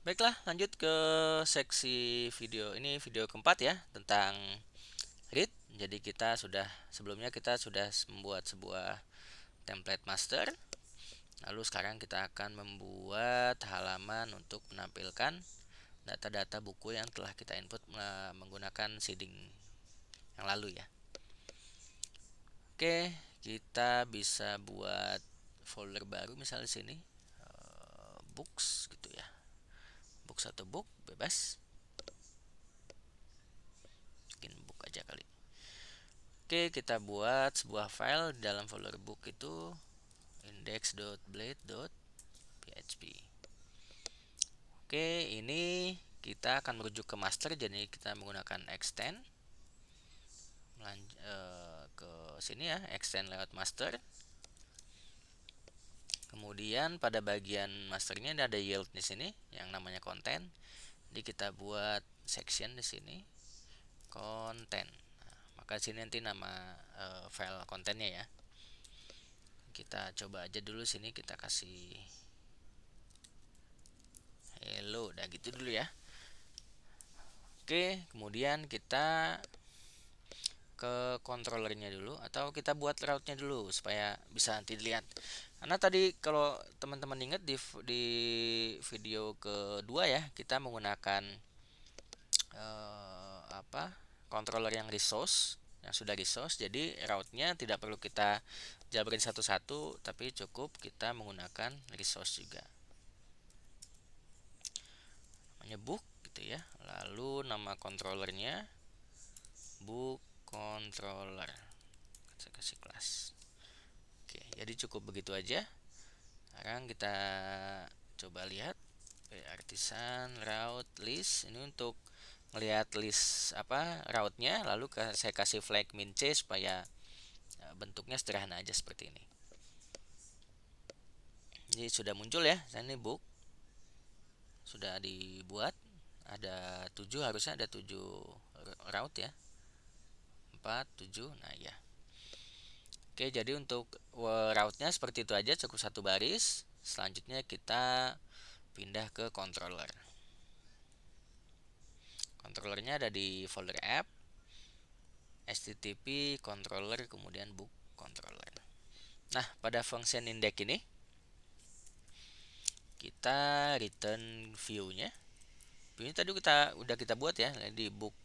Baiklah, lanjut ke seksi video. Ini video keempat ya, tentang read. Jadi sebelumnya kita sudah membuat sebuah template master. Lalu sekarang kita akan membuat halaman untuk menampilkan data-data buku yang telah kita input menggunakan seeding yang lalu ya. Oke, kita bisa buat folder baru misalnya di sini, books gitu ya. Books atau book bebas. Bikin book aja kali. Oke, kita buat sebuah file dalam folder book itu index.blade.php. Oke, ini kita akan merujuk ke master, jadi kita menggunakan extend ke sini ya, extend lewat master. Kemudian pada bagian masternya ada yield di sini yang namanya content. Jadi kita buat section di sini content. Nah, maka sini nanti nama file kontennya ya. Kita coba aja dulu sini, kita kasih hello, udah gitu dulu ya. Oke, kemudian kita ke controllernya dulu, atau kita buat route-nya dulu supaya bisa nanti dilihat. Karena tadi kalau teman-teman ingat di video kedua ya, kita menggunakan apa, controller yang resource, yang sudah resource. Jadi route-nya tidak perlu kita jabarin satu-satu, tapi cukup kita menggunakan resource juga. Namanya book gitu ya. Lalu nama controllernya book controller. Saya kasih kelas. Oke, jadi cukup begitu aja. Sekarang kita coba lihat artisan route list. Ini untuk melihat list apa route-nya, lalu saya kasih flag min c supaya bentuknya sederhana aja seperti ini. Jadi sudah muncul ya, ini book sudah dibuat, ada 7, harusnya ada 7 route ya, 4, 7. Nah ya. Oke, jadi untuk route-nya seperti itu aja, cukup satu baris. Selanjutnya kita pindah ke controller. Controllernya ada di folder app, http controller, kemudian book controller. Nah, pada function index ini kita return view-nya. Ini tadi kita buat ya di book,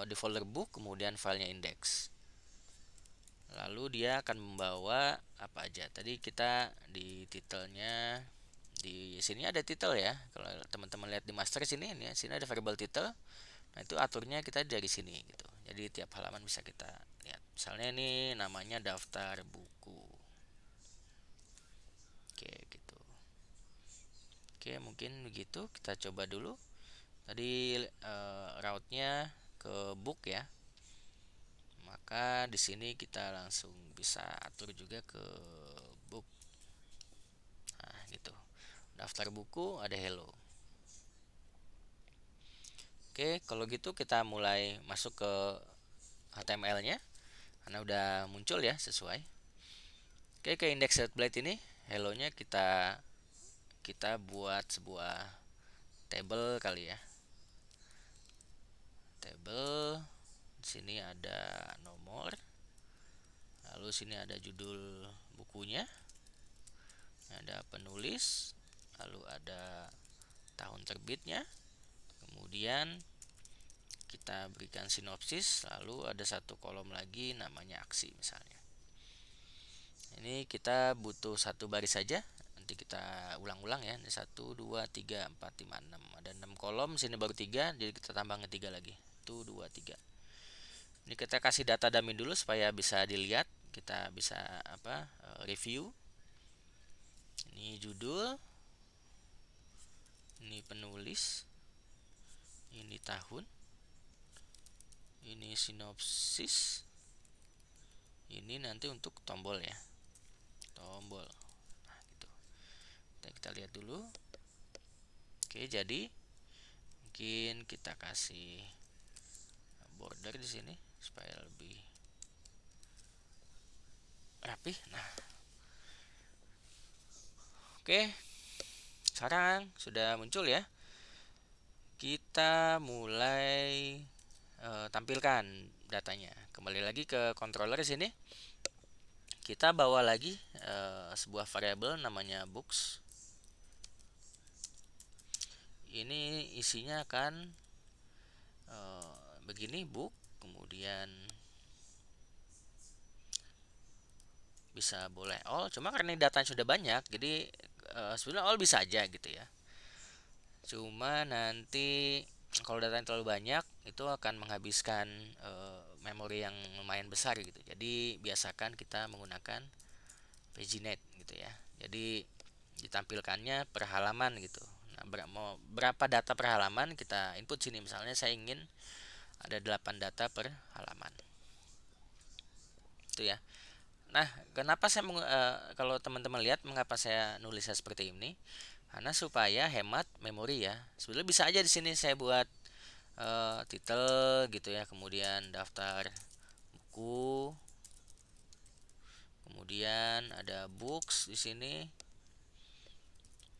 di folder book, kemudian filenya index. Lalu dia akan membawa apa aja. Tadi kita di titelnya, di sini ada title ya. Kalau teman-teman lihat di master sini ada variable title. Nah, itu aturnya kita dari sini gitu. Jadi tiap halaman bisa kita lihat. Misalnya ini namanya daftar buku. Oke, gitu. Oke, mungkin begitu. Kita coba dulu. Tadi route-nya ke book ya. Maka di sini kita langsung bisa atur juga ke book. Nah, gitu. Daftar buku ada hello. Oke, kalau gitu kita mulai masuk ke HTML-nya karena udah muncul ya sesuai. Oke, ke index.blade ini hello-nya kita kita buat sebuah table kali ya. Table sini ada nomor, lalu sini ada judul bukunya, ada penulis, lalu ada tahun terbitnya, kemudian kita berikan sinopsis, lalu ada satu kolom lagi namanya aksi misalnya. Ini kita butuh satu baris saja, nanti kita ulang-ulang ya. Ini 1 2 3 4 5 6, ada 6 kolom, sini baru 3, jadi kita tambah 3 lagi. 1 2 3. Ini kita kasih data dummy dulu supaya bisa dilihat, kita bisa review. Ini judul, ini penulis, ini tahun, ini sinopsis, ini nanti untuk tombol ya, tombol. Nah, gitu. Kita lihat dulu. Oke, jadi mungkin kita kasih border di sini supaya lebih rapi. Nah, oke. sekarang sudah muncul ya. Kita mulai tampilkan datanya. Kembali lagi ke controller sini. Kita bawa lagi sebuah variabel namanya books. Ini isinya akan begini, book, kemudian bisa boleh all, cuma karena datanya sudah banyak, jadi sebenarnya all bisa aja gitu ya. Cuma nanti kalau datanya terlalu banyak itu akan menghabiskan memori yang lumayan besar gitu. Jadi biasakan kita menggunakan paginate gitu ya. Jadi ditampilkannya per halaman gitu. Nah, mau berapa data per halaman kita input sini. Misalnya saya ingin ada 8 data per halaman. Itu ya. Nah, kenapa saya kalau teman-teman lihat mengapa saya nulisnya seperti ini? Karena supaya hemat memori ya. Sebenarnya bisa aja di sini saya buat title gitu ya, kemudian daftar buku, kemudian ada books di sini.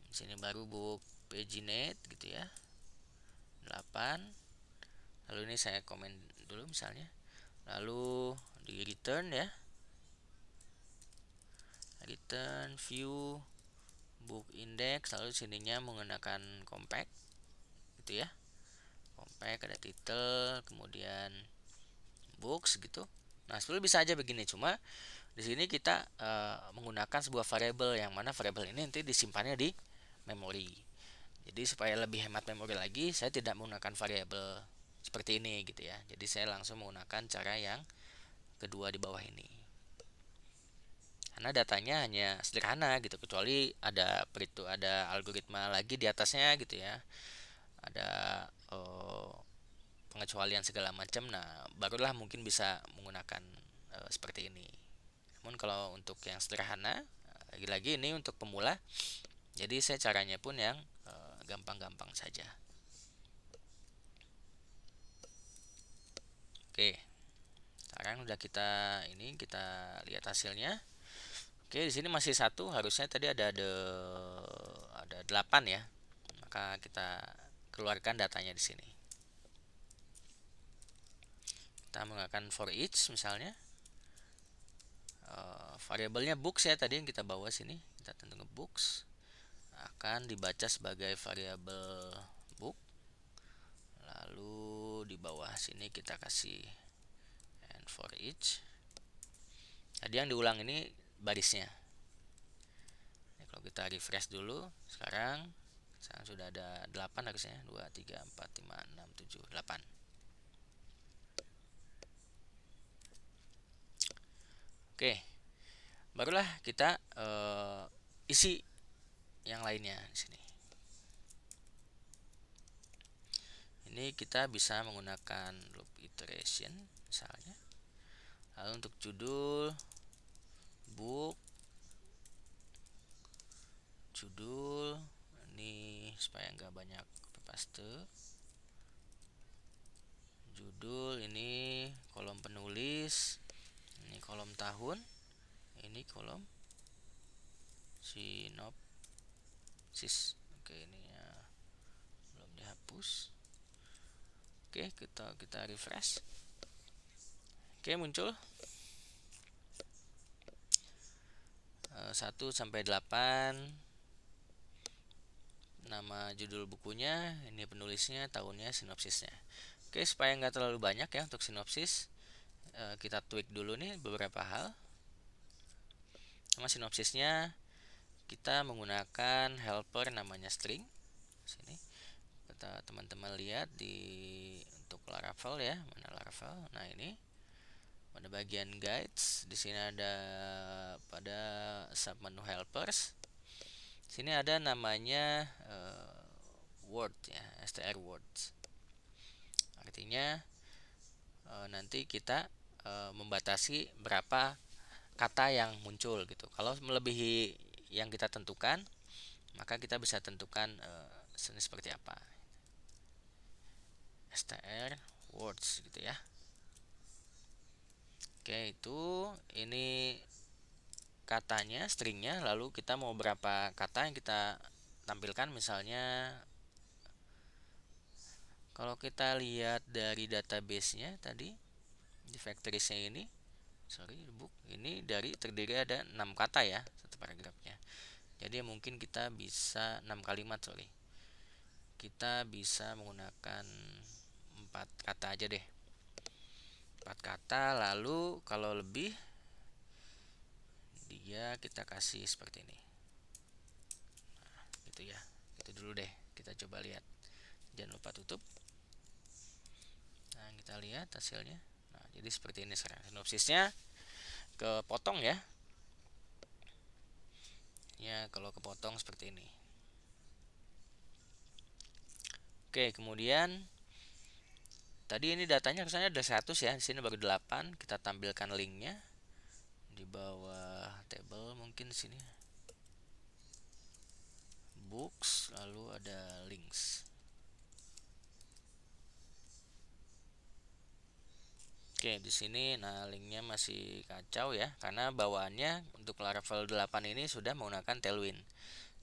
Di sini baru book paginate gitu ya. 8. Lalu ini saya komen dulu misalnya. Lalu di return ya. Return view book index, lalu sininya menggunakan compact gitu ya. Compact ada title, kemudian books gitu. Nah, sebenarnya bisa aja begini, cuma di sini kita menggunakan sebuah variabel yang mana variabel ini nanti disimpannya di memori. Jadi supaya lebih hemat memori lagi, saya tidak menggunakan variabel seperti ini gitu ya. Jadi saya langsung menggunakan cara yang kedua di bawah ini. Karena datanya hanya sederhana gitu, kecuali ada algoritma lagi di atasnya gitu ya. Ada pengecualian segala macam. Nah, barulah mungkin bisa menggunakan seperti ini. Namun kalau untuk yang sederhana, lagi-lagi ini untuk pemula. Jadi saya caranya pun yang gampang-gampang saja. Oke. Sekarang udah kita lihat hasilnya. Oke, di sini masih satu, harusnya tadi ada 8 ya. Maka kita keluarkan datanya di sini. Kita menggunakan for each misalnya. Variabelnya books ya tadi yang kita bawa sini. Kita tentukan books akan dibaca sebagai variabel book. Lalu di bawah sini kita kasih and for each. Tadi yang diulang ini barisnya. Kalau kita refresh dulu, sekarang sudah ada 8 harusnya. 2, 3, 4, 5, 6, 7, 8. Oke. Barulah kita isi yang lainnya di sini. Ini kita bisa menggunakan loop iteration misalnya. Lalu untuk judul book, judul ini supaya nggak banyak copy paste. Judul ini kolom penulis, ini kolom tahun, ini kolom sinopsis. Oke, ini ya belum dihapus. Oke, kita refresh. Oke, muncul 1 sampai 8. Nama judul bukunya, ini penulisnya, tahunnya, sinopsisnya. Oke, supaya nggak terlalu banyak ya untuk sinopsis, kita tweak dulu nih beberapa hal. Sama sinopsisnya kita menggunakan helper namanya string. Sini teman-teman lihat untuk Laravel ya, mana Laravel. Nah, ini pada bagian guides di sini ada pada submenu helpers. Sini ada namanya word ya, str words. Artinya nanti kita membatasi berapa kata yang muncul gitu. Kalau melebihi yang kita tentukan, maka kita bisa tentukan seperti apa. str words gitu ya. Oke, ini katanya, stringnya. Lalu kita mau berapa kata yang kita tampilkan. Misalnya kalau kita lihat dari database-nya tadi di factories-nya ini, book ini terdiri ada 6 kata ya satu paragrafnya. Jadi mungkin kita bisa 6 kalimat, kita bisa menggunakan 4 kata aja deh, 4 kata. Lalu kalau lebih dia kita kasih seperti ini. Nah, gitu ya, itu dulu deh, kita coba lihat, jangan lupa tutup. Nah, kita lihat hasilnya. Nah, jadi seperti ini sekarang sinopsisnya, kepotong ya. Ya, kalau kepotong seperti ini. Oke, kemudian tadi ini datanya harusnya ada 100 ya, di sini baru 8. Kita tampilkan linknya di bawah table, mungkin di sini books, lalu ada links. Oke, di sini nah linknya masih kacau ya, karena bawaannya untuk Laravel 8 ini sudah menggunakan Tailwind.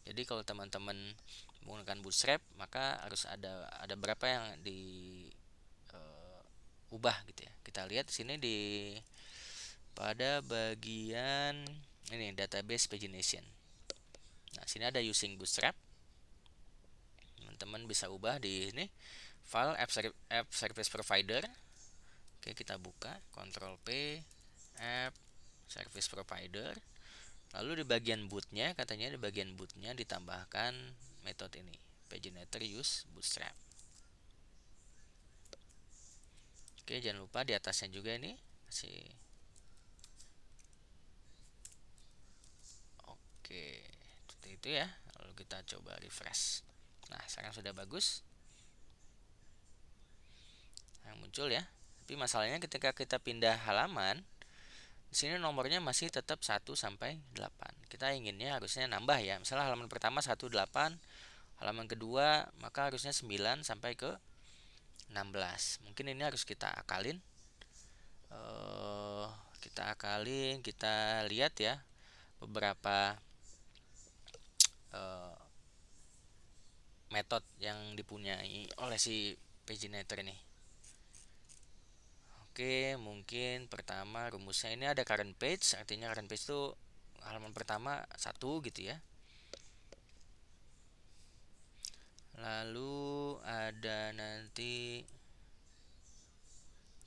Jadi kalau teman-teman menggunakan Bootstrap, maka harus ada berapa yang ubah gitu ya. Kita lihat di sini pada bagian ini database pagination. Nah, sini ada using Bootstrap. Teman-teman bisa ubah di ini file app service provider. Oke, kita buka Ctrl P, app service provider. Lalu di bagian bootnya, katanya di bagian bootnya ditambahkan metode ini, paginator use bootstrap. Oke, jangan lupa di atasnya juga ini masih. Oke, seperti itu ya. Lalu kita coba refresh. Nah, sekarang sudah bagus yang muncul ya. Tapi masalahnya ketika kita pindah halaman, di sini nomornya masih tetap 1 sampai 8. Kita inginnya harusnya nambah ya. Misalnya halaman pertama 18, halaman kedua maka harusnya 9 sampai ke 16. Mungkin ini harus kita akalin. Kita lihat ya beberapa metode yang dipunyai oleh si paginator ini. Oke, mungkin pertama rumusnya ini ada current page, artinya current page itu halaman pertama 1 gitu ya. Lalu ada nanti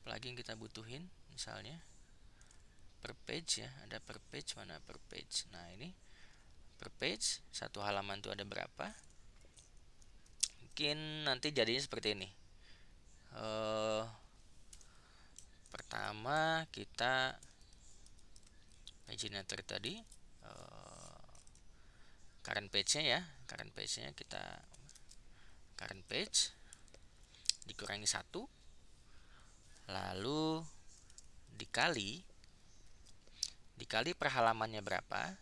lagi yang kita butuhin, misalnya per page ya, ada per page, mana per page. Nah, ini per page satu halaman itu ada berapa. Mungkin nanti jadinya seperti ini. Pertama kita paginator tadi, current page-nya ya, current page-nya kita current page dikurangi 1, lalu dikali per halamannya berapa,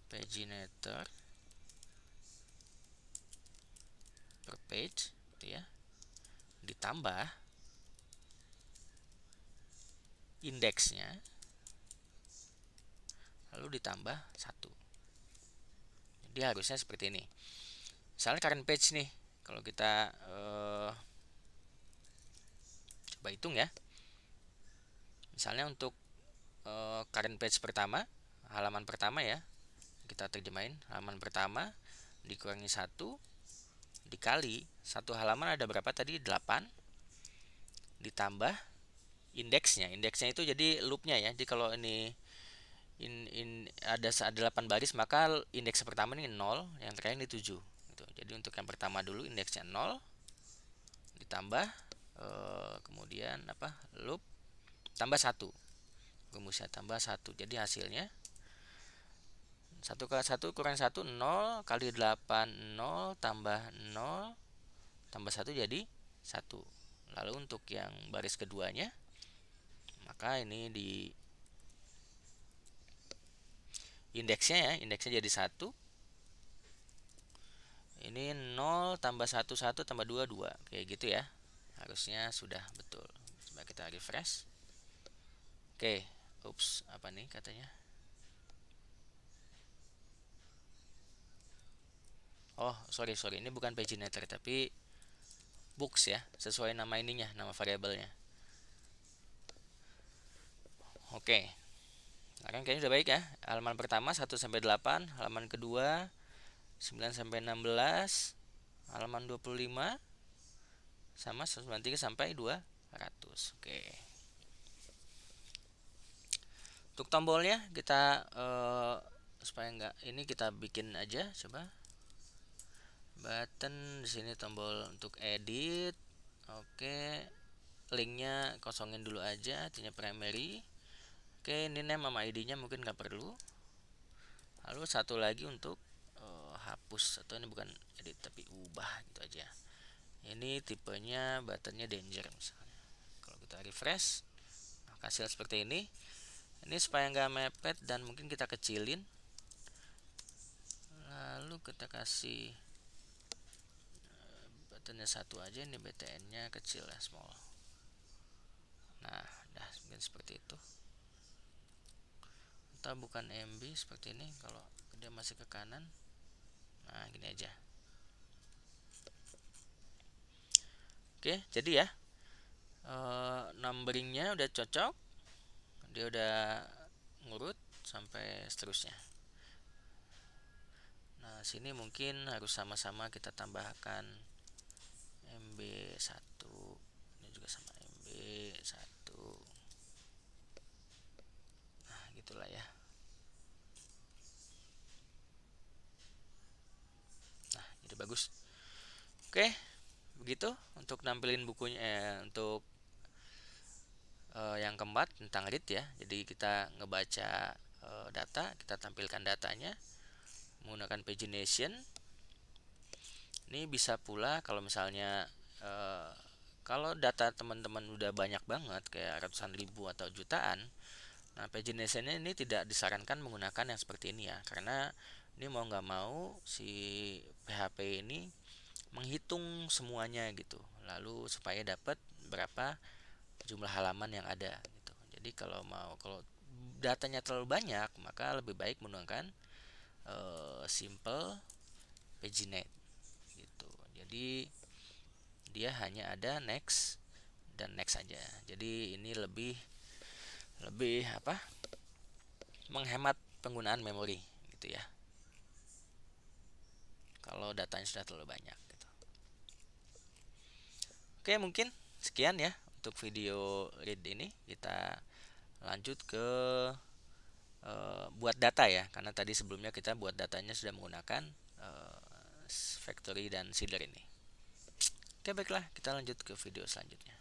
paginator per page gitu ya, ditambah indeksnya, lalu ditambah 1. Jadi harusnya seperti ini. Misalnya current page nih, kalau kita coba hitung ya. Misalnya untuk current page pertama, halaman pertama ya, kita terjemahin halaman pertama dikurangi 1 dikali satu halaman ada berapa tadi, 8, ditambah indeksnya itu jadi loopnya ya. Jadi kalau ini ada 8 baris, maka indeks pertama ini 0, yang terakhir ini 7 gitu. Jadi untuk yang pertama dulu indeksnya 0 ditambah kemudian loop tambah 1, rumusnya tambah 1. Jadi hasilnya 1 kali 1 kurang 1 0 kali 8 0 tambah 0 tambah 1 jadi 1. Lalu untuk yang baris keduanya, maka ini di indeksnya jadi 1. Ini 0 tambah 1 1 tambah 2 2. Kayak gitu ya. Harusnya sudah betul. Coba kita refresh. Oke, ups, apa nih katanya? Oh, sorry sorry, ini bukan paginator tapi books ya, sesuai nama ininya, nama variabelnya. Oke, sekarang kayaknya udah baik ya. Halaman pertama 1 sampai 8, halaman kedua 9 sampai 16, halaman 25 sama 193 sampai 200. Oke. Untuk tombolnya kita supaya nggak ini kita bikin aja coba. Button di sini tombol untuk edit. Oke. Linknya kosongin dulu aja, artinya primary. Oke, ini name sama ID-nya mungkin nggak perlu. Lalu satu lagi untuk hapus, atau ini bukan edit tapi ubah gitu aja. Ini tipenya buttonnya danger misalnya. Kalau kita refresh, hasil seperti ini. Ini supaya nggak mepet dan mungkin kita kecilin. Lalu kita kasih buttonnya satu aja, ini BTN-nya kecil ya, small. Nah, dah mungkin seperti itu. Atau bukan MB seperti ini, kalau dia masih ke kanan. Nah, gini aja. Oke, jadi ya numberingnya udah cocok, dia udah ngurut sampai seterusnya. Nah, sini mungkin harus sama-sama kita tambahkan MB1, ini juga sama MB1. Nah, gitulah ya. Nah, jadi bagus. Oke, begitu untuk nampilin bukunya, untuk yang keempat tentang read ya. Jadi kita ngebaca data, kita tampilkan datanya menggunakan pagination. Ini bisa pula kalau misalnya kalau data teman-teman udah banyak banget kayak ratusan ribu atau jutaan, nah pagination ini tidak disarankan menggunakan yang seperti ini ya, karena ini mau nggak mau si PHP ini menghitung semuanya gitu, lalu supaya dapat berapa jumlah halaman yang ada gitu. Jadi kalau datanya terlalu banyak, maka lebih baik menggunakan simple paginate gitu. Jadi dia hanya ada next dan next saja. Jadi ini lebih lebih apa? Menghemat penggunaan memori gitu ya. Kalau datanya sudah terlalu banyak gitu. Oke, mungkin sekian ya untuk video read ini. Kita lanjut ke buat data ya, karena tadi sebelumnya kita buat datanya sudah menggunakan factory dan seeder ini. Oke, baiklah, kita lanjut ke video selanjutnya.